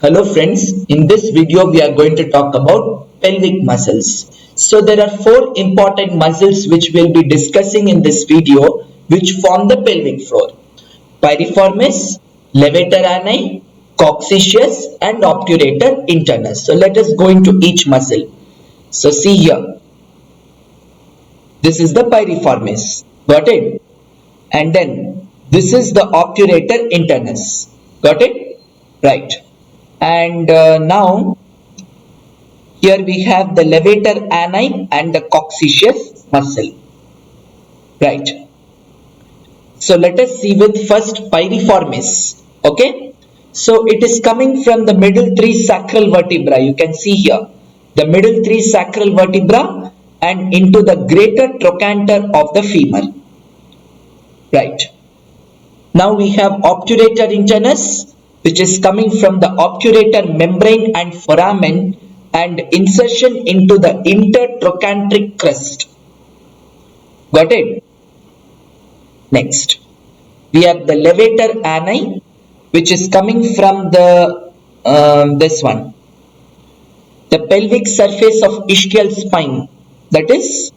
Hello friends, in this video we are going to talk about pelvic muscles. So there are four important muscles which we'll be discussing in this video which form the pelvic floor. Piriformis, Levator Ani, coccygeus and obturator internus. So let us go into each muscle. So see here, this is the piriformis, got it? And then this is the obturator internus, got it? Right. And now here we have the levator ani and the coccygeus muscle, right? So let us see with first piriformis. Okay, so it is coming from the middle three sacral vertebra. You can see here the middle three sacral vertebra and into the greater trochanter of the femur, right? Now we have obturator internus, which is coming from the obturator membrane and foramen and insertion into the intertrochanteric crest. Got it? Next, we have the levator ani, which is coming from the this one, the pelvic surface of ischial spine. That is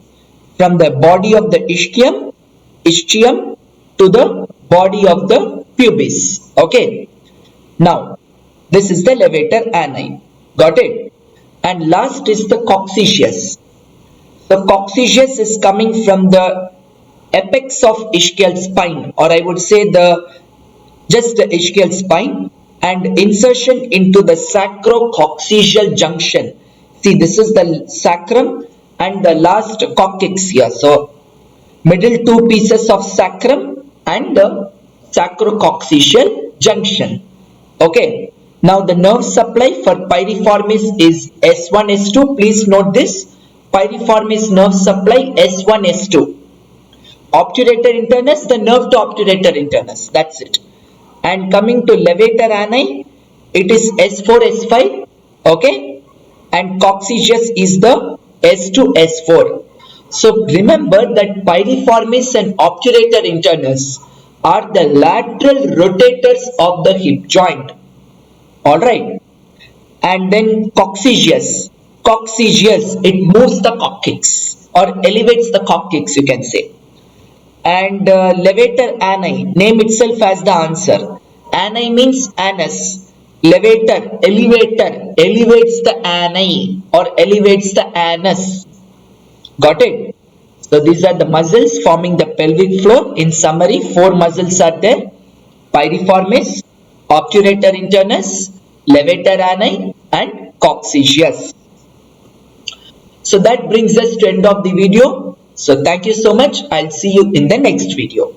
from the body of the ischium to the body of the pubis. Okay. Now, this is the levator ani. Got it? And last is the coccygeus. The coccygeus is coming from the apex of ischial spine, or I would say just the ischial spine, and insertion into the sacrococcygeal junction. See, this is the sacrum and the last coccyx here. So, middle two pieces of sacrum and the sacrococcygeal junction. Okay, now the nerve supply for piriformis is S1, S2. Please note this. Piriformis nerve supply S1, S2. Obturator internus, the nerve to obturator internus. That's it. And coming to levator ani, it is S4, S5. Okay, and coccygeus is the S2, S4. So remember that piriformis and obturator internus are the lateral rotators of the hip joint. Alright. And then coccygeus, it moves the coccyx or elevates the coccyx, you can say. And levator ani, name itself has the answer. Ani means anus. Levator, elevates the ani or elevates the anus. Got it? So these are the muscles forming the pelvic floor. In summary, four muscles are there: piriformis, obturator internus, levator ani, and coccygeus. So that brings us to end of the video. So thank you so much. I'll see you in the next video.